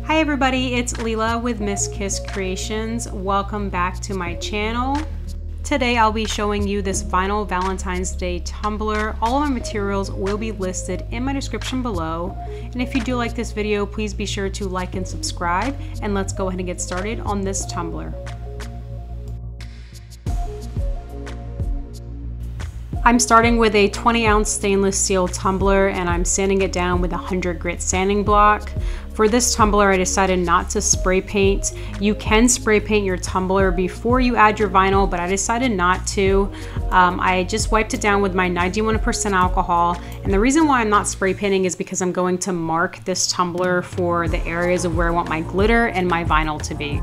Hi everybody, it's Leela with Miss Kiss Creations. Welcome back to my channel. Today I'll be showing you this vinyl Valentine's Day tumbler. All of my materials will be listed in my description below. And if you do like this video, please be sure to like and subscribe. And let's go ahead and get started on this tumbler. I'm starting with a 20-ounce stainless steel tumbler and I'm sanding it down with a 100 grit sanding block. For this tumbler, I decided not to spray paint. You can spray paint your tumbler before you add your vinyl, but I decided not to. I just wiped it down with my 91% alcohol. And the reason why I'm not spray painting is because I'm going to mark this tumbler for the areas of where I want my glitter and my vinyl to be.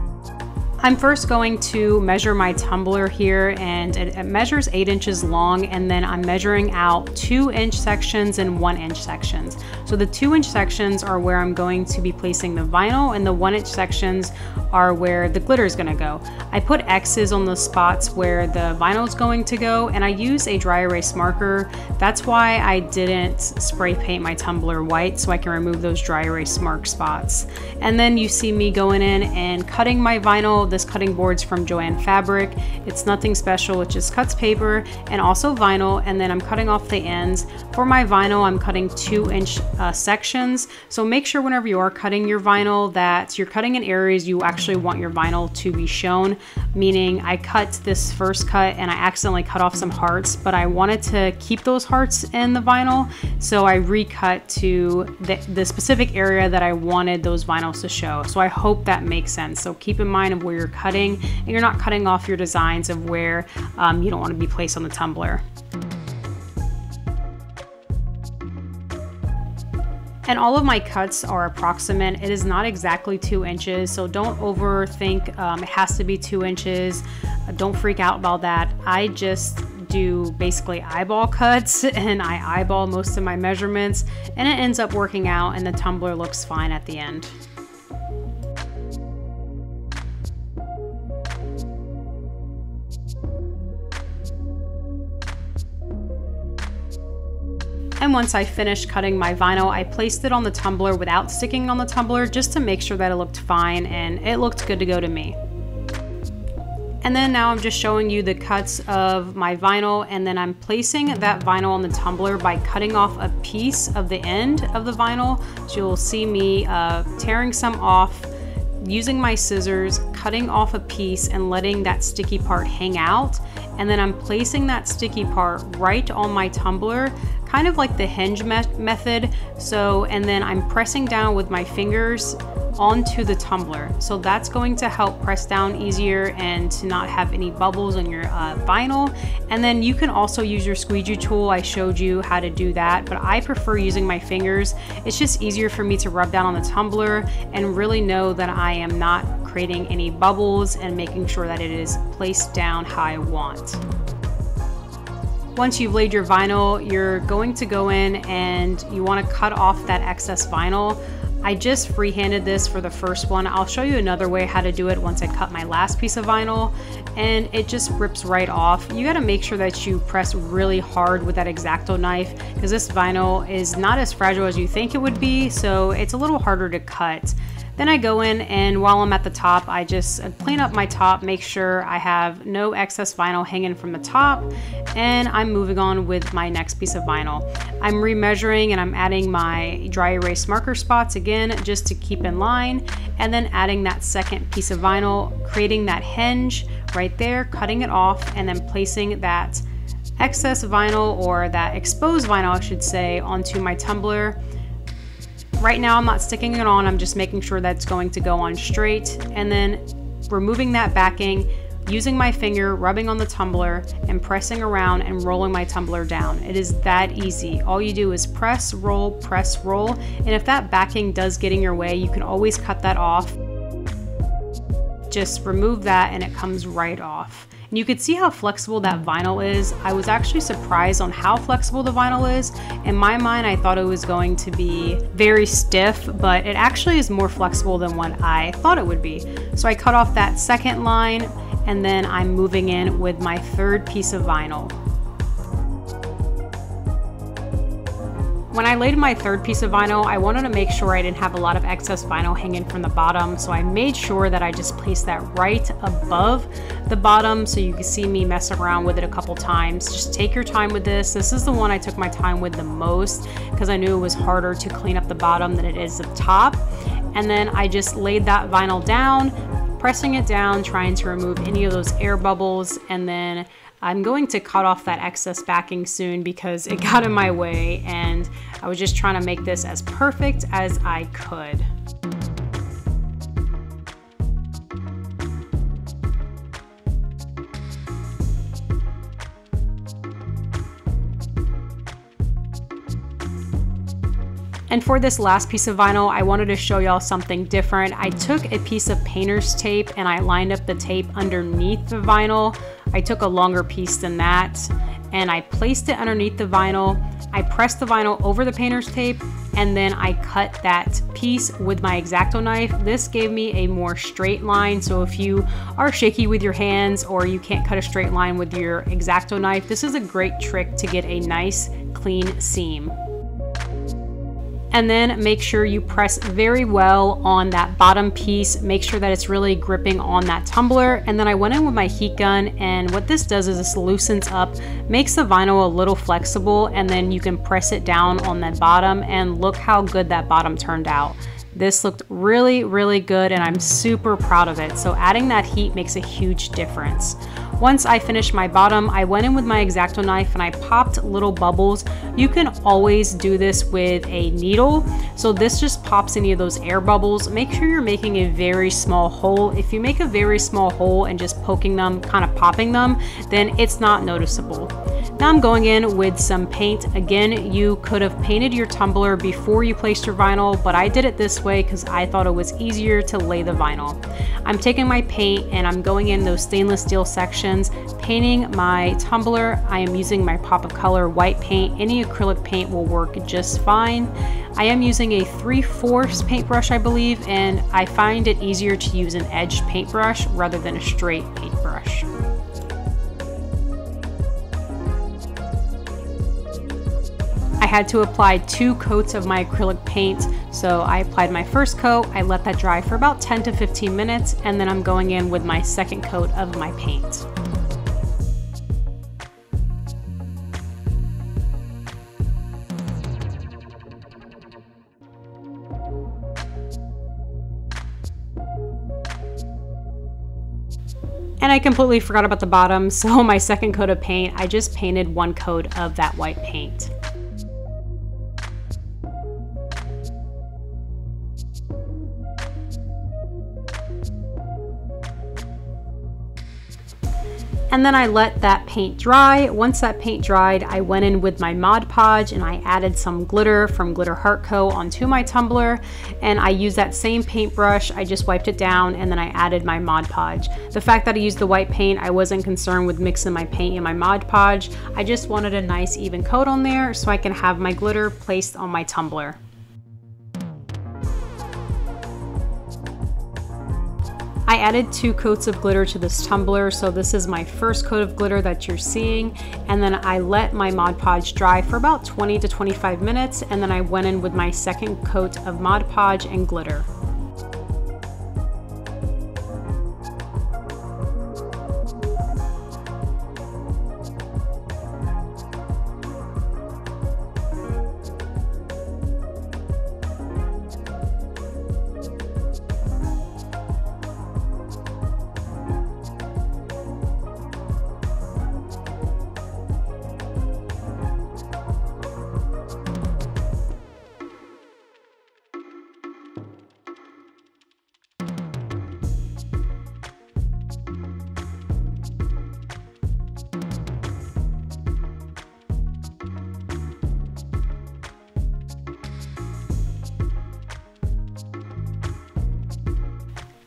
I'm first going to measure my tumbler here, and it measures 8 inches long, and then I'm measuring out 2-inch sections and 1-inch sections. So the 2-inch sections are where I'm going to be placing the vinyl, and the 1-inch sections are where the glitter is going to go. I put X's on the spots where the vinyl is going to go, and I use a dry erase marker. That's why I didn't spray paint my tumbler white, so I can remove those dry erase mark spots. And then you see me going in and cutting my vinyl. This cutting board's from Joann Fabric. It's nothing special, it just cuts paper and also vinyl, and then I'm cutting off the ends. For my vinyl, I'm cutting 2-inch sections. So make sure whenever you are cutting your vinyl that you're cutting in areas you actually want your vinyl to be shown. Meaning I cut this first cut and I accidentally cut off some hearts, but I wanted to keep those hearts in the vinyl. So I recut to the specific area that I wanted those vinyls to show. So I hope that makes sense. So keep in mind of where you're cutting, and you're not cutting off your designs of where you don't want to be placed on the tumbler. And all of my cuts are approximate. It is not exactly 2 inches, so don't overthink it has to be 2 inches. Don't freak out about that. I just do basically eyeball cuts, and I eyeball most of my measurements, and it ends up working out, and the tumbler looks fine at the end. And once I finished cutting my vinyl, I placed it on the tumbler without sticking on the tumbler just to make sure that it looked fine, and it looked good to go to me. And then now I'm just showing you the cuts of my vinyl, and then I'm placing that vinyl on the tumbler by cutting off a piece of the end of the vinyl. So you'll see me tearing some off, using my scissors, cutting off a piece and letting that sticky part hang out. And then I'm placing that sticky part right on my tumbler, kind of like the hinge method. So, and then I'm pressing down with my fingers onto the tumbler. So that's going to help press down easier and to not have any bubbles on your vinyl. And then you can also use your squeegee tool. I showed you how to do that, but I prefer using my fingers. It's just easier for me to rub down on the tumbler and really know that I am not creating any bubbles and making sure that it is placed down how I want. Once you've laid your vinyl, you're going to go in and you want to cut off that excess vinyl. I just freehanded this for the first one. I'll show you another way how to do it once I cut my last piece of vinyl, and it just rips right off. You got to make sure that you press really hard with that X-Acto knife, because this vinyl is not as fragile as you think it would be, so it's a little harder to cut. Then I go in, and while I'm at the top, I just clean up my top, make sure I have no excess vinyl hanging from the top, and I'm moving on with my next piece of vinyl. I'm remeasuring and I'm adding my dry erase marker spots again just to keep in line, and then adding that second piece of vinyl, creating that hinge right there, cutting it off, and then placing that excess vinyl, or that exposed vinyl I should say, onto my tumbler. Right now I'm not sticking it on, I'm just making sure that's going to go on straight, and then removing that backing, using my finger, rubbing on the tumbler and pressing around and rolling my tumbler down. It is that easy. All you do is press, roll, and if that backing does get in your way, you can always cut that off. Just remove that and it comes right off. And you could see how flexible that vinyl is. I was actually surprised on how flexible the vinyl is. In my mind, I thought it was going to be very stiff, but it actually is more flexible than what I thought it would be. So I cut off that second line, and then I'm moving in with my third piece of vinyl. When I laid my third piece of vinyl, I wanted to make sure I didn't have a lot of excess vinyl hanging from the bottom, so I made sure that I just placed that right above the bottom so you can see me mess around with it a couple times. Just take your time with this. This is the one I took my time with the most because I knew it was harder to clean up the bottom than it is the top. And then I just laid that vinyl down, pressing it down, trying to remove any of those air bubbles, and then I'm going to cut off that excess backing soon because it got in my way and I was just trying to make this as perfect as I could. And for this last piece of vinyl, I wanted to show y'all something different. I took a piece of painter's tape and I lined up the tape underneath the vinyl. I took a longer piece than that and I placed it underneath the vinyl. I pressed the vinyl over the painter's tape and then I cut that piece with my X-Acto knife. This gave me a more straight line, so if you are shaky with your hands or you can't cut a straight line with your X-Acto knife, this is a great trick to get a nice clean seam. And then make sure you press very well on that bottom piece. Make sure that it's really gripping on that tumbler. And then I went in with my heat gun, and what this does is this loosens up, makes the vinyl a little flexible, and then you can press it down on the bottom, and look how good that bottom turned out. This looked really, really good and I'm super proud of it. So adding that heat makes a huge difference. Once I finished my bottom, I went in with my X-Acto knife and I popped little bubbles. You can always do this with a needle. So this just pops any of those air bubbles. Make sure you're making a very small hole. If you make a very small hole and just poking them, kind of popping them, then it's not noticeable. Now I'm going in with some paint. Again, you could have painted your tumbler before you placed your vinyl, but I did it this way because I thought it was easier to lay the vinyl. I'm taking my paint and I'm going in those stainless steel sections, painting my tumbler. I am using my Pop of Color white paint. Any acrylic paint will work just fine. I am using a 3/4 paintbrush, I believe, and I find it easier to use an edged paintbrush rather than a straight paintbrush. I had to apply 2 coats of my acrylic paint. So I applied my first coat, I let that dry for about 10 to 15 minutes, and then I'm going in with my second coat of my paint. And I completely forgot about the bottom, so my second coat of paint, I just painted 1 coat of that white paint. And then I let that paint dry. Once that paint dried, I went in with my Mod Podge and I added some glitter from Glitter Heart Co. onto my tumbler. And I used that same paintbrush, I just wiped it down and then I added my Mod Podge. The fact that I used the white paint, I wasn't concerned with mixing my paint and my Mod Podge. I just wanted a nice even coat on there so I can have my glitter placed on my tumbler. I added 2 coats of glitter to this tumbler, so this is my first coat of glitter that you're seeing, and then I let my Mod Podge dry for about 20 to 25 minutes, and then I went in with my second coat of Mod Podge and glitter.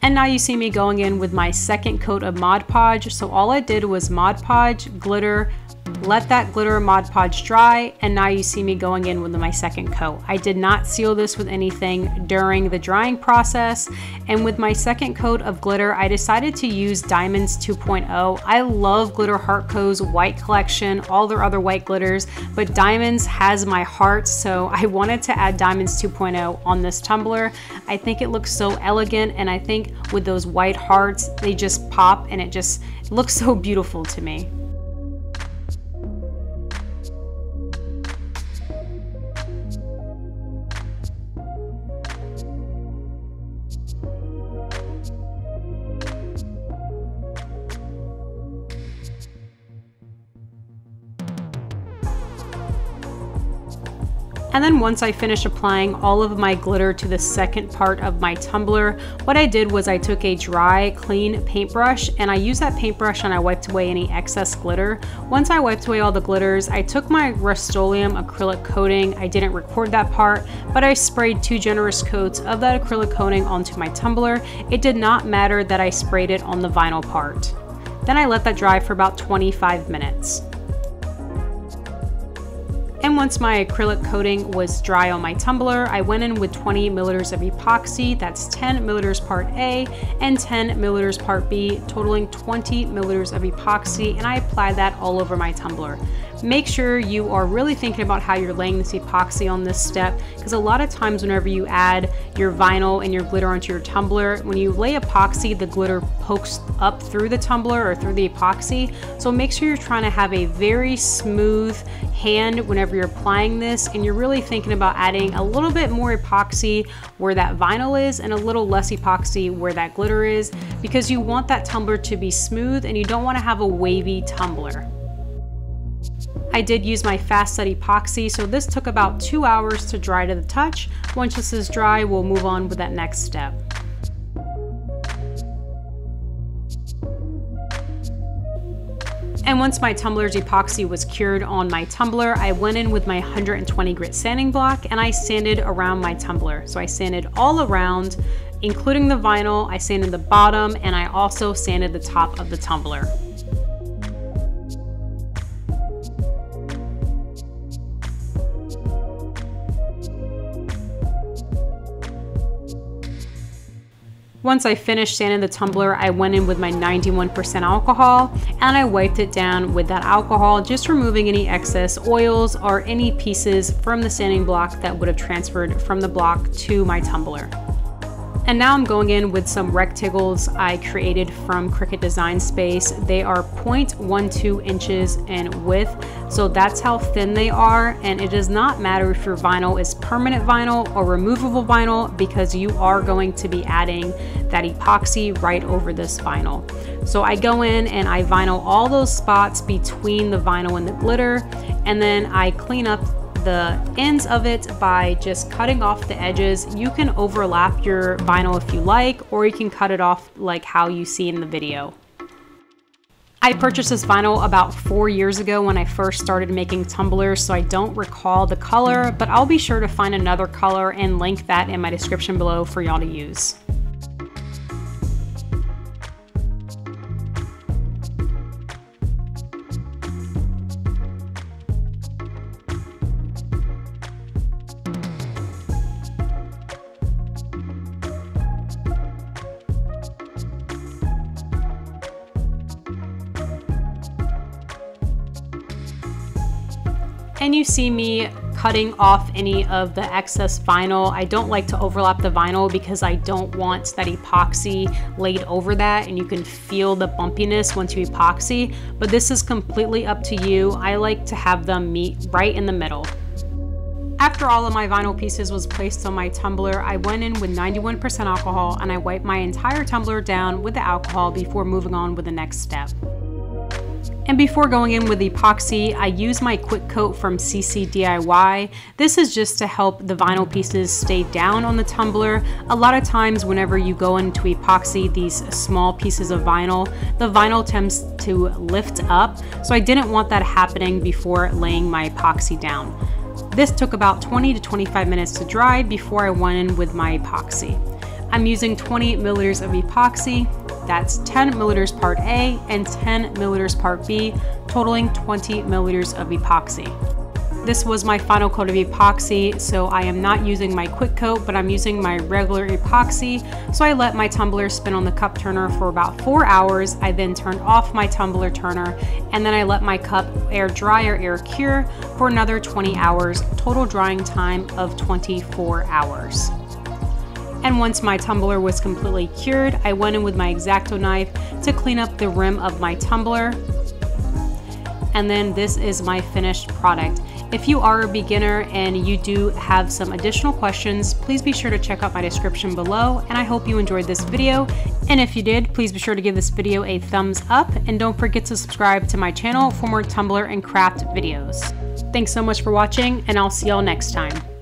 And now you see me going in with my second coat of Mod Podge. So all I did was Mod Podge, glitter, let that glitter Mod Podge dry, and now you see me going in with my second coat. I did not seal this with anything during the drying process, and with my second coat of glitter, I decided to use Diamonds 2.0. I love Glitter Heart Co.'s white collection, all their other white glitters, but Diamonds has my heart, so I wanted to add Diamonds 2.0 on this tumbler. I think it looks so elegant, and I think with those white hearts, they just pop, and it just looks so beautiful to me. And then once I finished applying all of my glitter to the second part of my tumbler, what I did was I took a dry, clean paintbrush, and I used that paintbrush and I wiped away any excess glitter. Once I wiped away all the glitters, I took my Rust-Oleum acrylic coating. I didn't record that part, but I sprayed 2 generous coats of that acrylic coating onto my tumbler. It did not matter that I sprayed it on the vinyl part. Then I let that dry for about 25 minutes. And once my acrylic coating was dry on my tumbler, I went in with 20 milliliters of epoxy, that's 10 milliliters part A and 10 milliliters part B, totaling 20 milliliters of epoxy, and I applied that all over my tumbler. Make sure you are really thinking about how you're laying this epoxy on this step, because a lot of times whenever you add your vinyl and your glitter onto your tumbler, when you lay epoxy, the glitter pokes up through the tumbler or through the epoxy. So make sure you're trying to have a very smooth hand whenever you're applying this, and you're really thinking about adding a little bit more epoxy where that vinyl is and a little less epoxy where that glitter is, because you want that tumbler to be smooth and you don't want to have a wavy tumbler. I did use my fast set epoxy, so this took about 2 hours to dry to the touch. Once this is dry, we'll move on with that next step. And once my tumbler's epoxy was cured on my tumbler, I went in with my 120 grit sanding block and I sanded around my tumbler. So I sanded all around, including the vinyl, I sanded the bottom, and I also sanded the top of the tumbler. Once I finished sanding the tumbler, I went in with my 91% alcohol and I wiped it down with that alcohol, just removing any excess oils or any pieces from the sanding block that would have transferred from the block to my tumbler. And now I'm going in with some rectangles I created from Cricut Design Space. They are 0.12 inches in width, so that's how thin they are, and it does not matter if your vinyl is permanent vinyl or removable vinyl, because you are going to be adding that epoxy right over this vinyl. So I go in and I vinyl all those spots between the vinyl and the glitter, and then I clean up the ends of it by just cutting off the edges. You can overlap your vinyl if you like, or you can cut it off like how you see in the video. I purchased this vinyl about 4 years ago when I first started making tumblers, so I don't recall the color, but I'll be sure to find another color and link that in my description below for y'all to use. And you see me cutting off any of the excess vinyl. I don't like to overlap the vinyl because I don't want that epoxy laid over that, and you can feel the bumpiness once you epoxy, but this is completely up to you. I like to have them meet right in the middle. After all of my vinyl pieces was placed on my tumbler, I went in with 91% alcohol and I wiped my entire tumbler down with the alcohol before moving on with the next step. And before going in with epoxy, I use my quick coat from CCDIY. This is just to help the vinyl pieces stay down on the tumbler. A lot of times whenever you go into epoxy these small pieces of vinyl, the vinyl tends to lift up. So I didn't want that happening before laying my epoxy down. This took about 20 to 25 minutes to dry before I went in with my epoxy. I'm using 20 milliliters of epoxy. That's 10 milliliters part A and 10 milliliters part B, totaling 20 milliliters of epoxy. This was my final coat of epoxy, so I am not using my quick coat, but I'm using my regular epoxy. So I let my tumbler spin on the cup turner for about 4 hours. I then turned off my tumbler turner, and then I let my cup air dry or air cure for another 20 hours, total drying time of 24 hours. And once my tumbler was completely cured, I went in with my X-Acto knife to clean up the rim of my tumbler. And then this is my finished product. If you are a beginner and you do have some additional questions, please be sure to check out my description below, and I hope you enjoyed this video. And if you did, please be sure to give this video a thumbs up, and don't forget to subscribe to my channel for more tumbler and craft videos. Thanks so much for watching, and I'll see y'all next time.